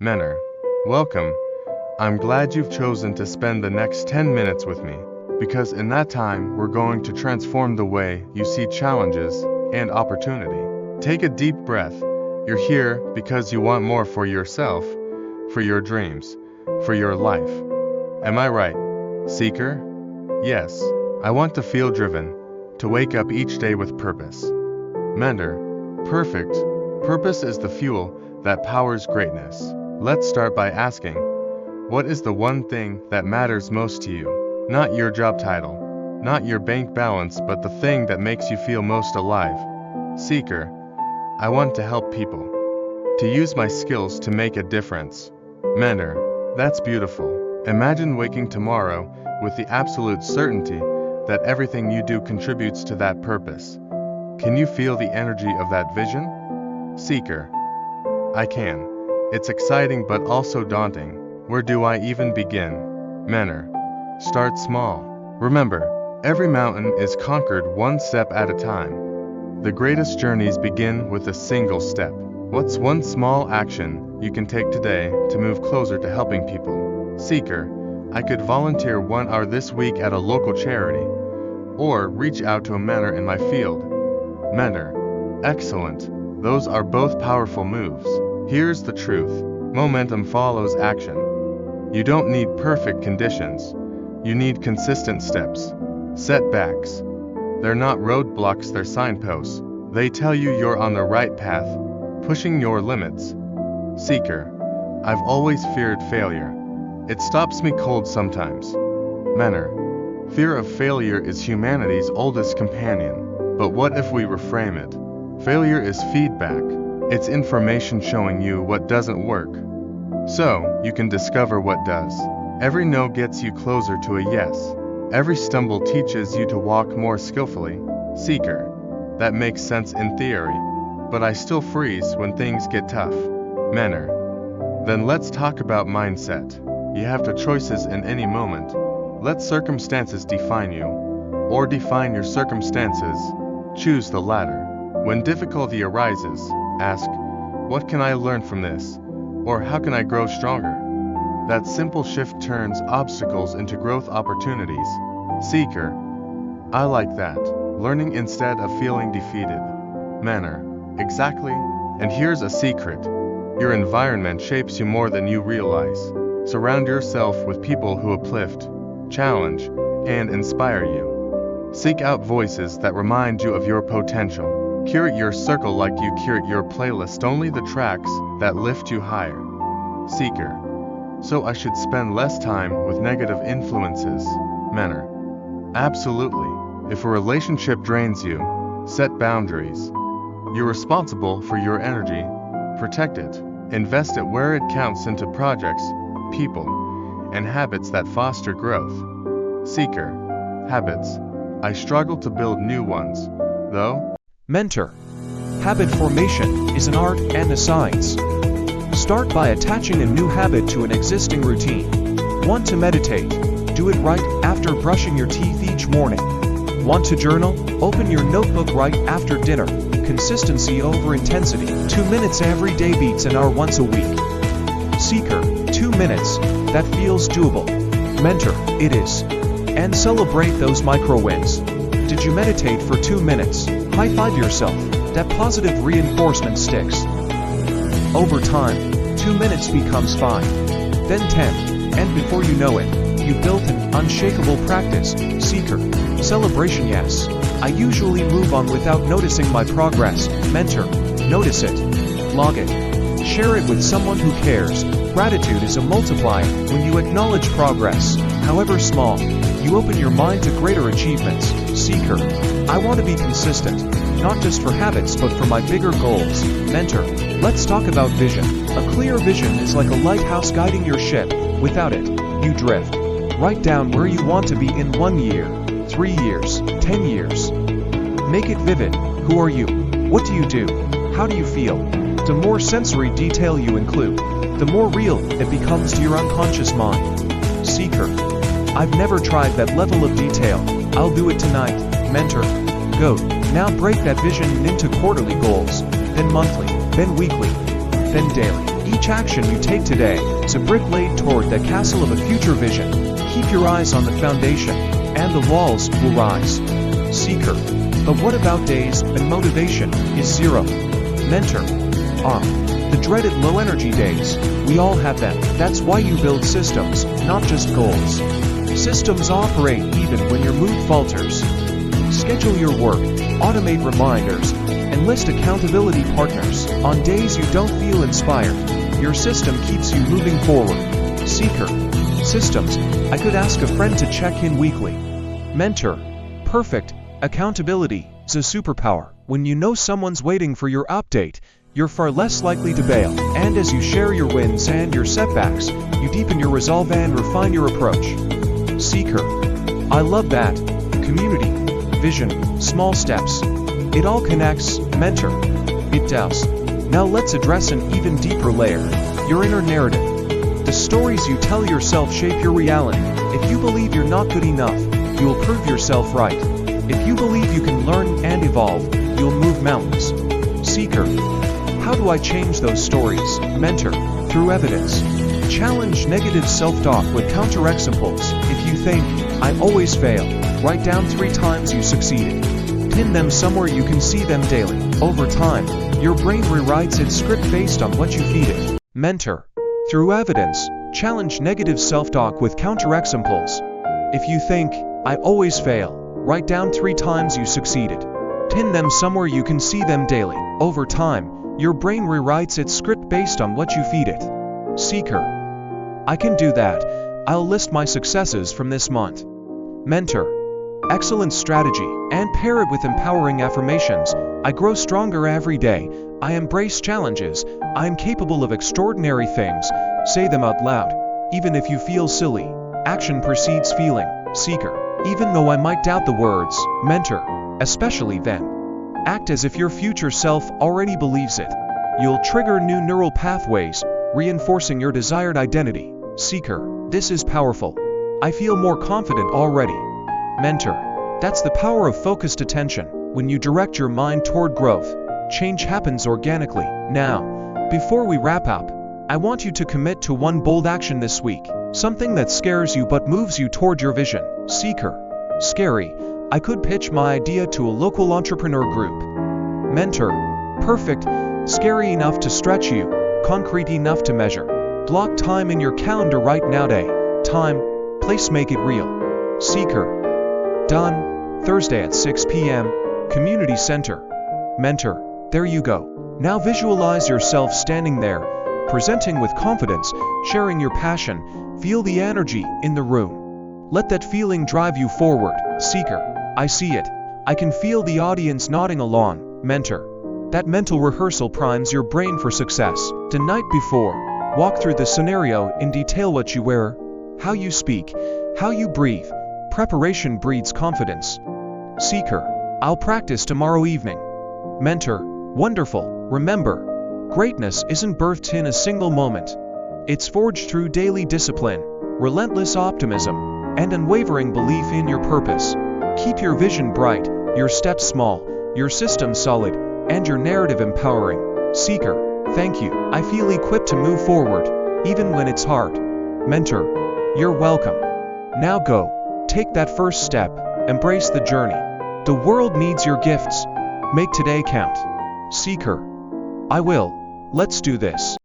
Mentor, welcome. I'm glad you've chosen to spend the next 10 minutes with me, because in that time we're going to transform the way you see challenges and opportunity. Take a deep breath. You're here because you want more for yourself, for your dreams, for your life. Am I right, seeker? Yes, I want to feel driven, to wake up each day with purpose. Mentor, perfect. Purpose is the fuel that powers greatness. Let's start by asking, what is the one thing that matters most to you? Not your job title, not your bank balance, but the thing that makes you feel most alive. Seeker, I want to help people, to use my skills to make a difference. Mentor, that's beautiful. Imagine waking tomorrow with the absolute certainty that everything you do contributes to that purpose. Can you feel the energy of that vision? Seeker, I can. It's exciting but also daunting. Where do I even begin? Mentor, start small. Remember, every mountain is conquered one step at a time. The greatest journeys begin with a single step. What's one small action you can take today to move closer to helping people? Seeker, I could volunteer 1 hour this week at a local charity, or reach out to a mentor in my field. Mentor, excellent. Those are both powerful moves. Here's the truth. Momentum follows action. You don't need perfect conditions. You need consistent steps. Setbacks, they're not roadblocks, they're signposts. They tell you you're on the right path, pushing your limits. Seeker, I've always feared failure. It stops me cold sometimes. Mentor, fear of failure is humanity's oldest companion. But what if we reframe it? Failure is feedback. It's information showing you what doesn't work, so you can discover what does. Every no gets you closer to a yes. Every stumble teaches you to walk more skillfully. Seeker, that makes sense in theory, but I still freeze when things get tough. Mentor, then let's talk about mindset. You have two choices in any moment. Let circumstances define you, or define your circumstances. Choose the latter. When difficulty arises, ask, what can I learn from this? Or how can I grow stronger? That simple shift turns obstacles into growth opportunities. Seeker, I like that. Learning instead of feeling defeated. Mentor, exactly. And here's a secret. Your environment shapes you more than you realize. Surround yourself with people who uplift, challenge, and inspire you. Seek out voices that remind you of your potential. Curate your circle like you curate your playlist, only the tracks that lift you higher. Seeker, so I should spend less time with negative influences. Mentor, absolutely. If a relationship drains you, set boundaries. You're responsible for your energy. Protect it. Invest it where it counts into projects, people, and habits that foster growth. Seeker, habits. I struggle to build new ones, though. Mentor, habit formation is an art and a science. Start by attaching a new habit to an existing routine. Want to meditate? Do it right after brushing your teeth each morning. Want to journal? Open your notebook right after dinner. Consistency over intensity. 2 minutes every day beats an hour once a week. Seeker, 2 minutes. That feels doable. Mentor, it is. And celebrate those micro wins. Did you meditate for 2 minutes? High five yourself. That positive reinforcement sticks. Over time, 2 minutes becomes 5, then 10, and before you know it, you've built an unshakable practice. Seeker, celebration, yes. I usually move on without noticing my progress. Mentor, notice it. Log it. Share it with someone who cares. Gratitude is a multiplier. When you acknowledge progress, however small, you open your mind to greater achievements. Seeker, I want to be consistent, not just for habits but for my bigger goals. Mentor, let's talk about vision. A clear vision is like a lighthouse guiding your ship. Without it, you drift. Write down where you want to be in 1 year, 3 years, 10 years. Make it vivid. Who are you? What do you do? How do you feel? The more sensory detail you include, the more real it becomes to your unconscious mind. Seeker, I've never tried that level of detail. I'll do it tonight. Mentor, go. Now break that vision into quarterly goals, then monthly, then weekly, then daily. Each action you take today is a brick laid toward the castle of a future vision. Keep your eyes on the foundation, and the walls will rise. Seeker. But what about days when motivation is zero? Mentor. The dreaded low-energy days. We all have them. That's why you build systems, not just goals. Systems operate even when your mood falters. Schedule your work, automate reminders, and list accountability partners. On days you don't feel inspired, your system keeps you moving forward. Seeker. Systems. I could ask a friend to check in weekly. Mentor. Perfect. Accountability is a superpower. When you know someone's waiting for your update, you're far less likely to bail. And as you share your wins and your setbacks, you deepen your resolve and refine your approach. Seeker. I love that. Community. Vision. Small steps. It all connects. Mentor. It does. Now let's address an even deeper layer. Your inner narrative. The stories you tell yourself shape your reality. If you believe you're not good enough, you'll prove yourself right. If you believe you can learn and evolve, you'll move mountains. Seeker. How do I change those stories? Mentor. Through evidence. Challenge negative self-talk with counter-examples. If you think, I always fail, write down 3 times you succeeded. Pin them somewhere you can see them daily. Over time, your brain rewrites its script based on what you feed it. Mentor. Through evidence. Challenge negative self-talk with counter-examples. If you think, I always fail, write down 3 times you succeeded. Pin them somewhere you can see them daily. Over time, your brain rewrites its script based on what you feed it. Seeker. I can do that. I'll list my successes from this month. Mentor. Excellent strategy, and pair it with empowering affirmations. I grow stronger every day. I embrace challenges. I am capable of extraordinary things. Say them out loud, even if you feel silly. Action precedes feeling. Seeker. Even though I might doubt the words. Mentor. Especially then. Act as if your future self already believes it. You'll trigger new neural pathways, reinforcing your desired identity. Seeker. This is powerful. I feel more confident already. Mentor. That's the power of focused attention. When you direct your mind toward growth, change happens organically. Now, before we wrap up, I want you to commit to one bold action this week. Something that scares you but moves you toward your vision. Seeker. Scary. I could pitch my idea to a local entrepreneur group. Mentor. Perfect. Scary enough to stretch you, concrete enough to measure. Block time in your calendar right now. Day, time, place, make it real. Seeker. Done. Thursday at 6 p.m. Community Center. Mentor. There you go. Now visualize yourself standing there, presenting with confidence, sharing your passion. Feel the energy in the room. Let that feeling drive you forward. Seeker. I see it. I can feel the audience nodding along. Mentor. That mental rehearsal primes your brain for success. The night before, walk through the scenario in detail. What you wear, how you speak, how you breathe. Preparation breeds confidence. Seeker. I'll practice tomorrow evening. Mentor. Wonderful. Remember, greatness isn't birthed in a single moment. It's forged through daily discipline, relentless optimism, and unwavering belief in your purpose. Keep your vision bright, your steps small, your system solid, and your narrative empowering. Seeker. Thank you. I feel equipped to move forward, even when it's hard. Mentor. You're welcome. Now go. Take that first step. Embrace the journey. The world needs your gifts. Make today count. Seeker. I will. Let's do this.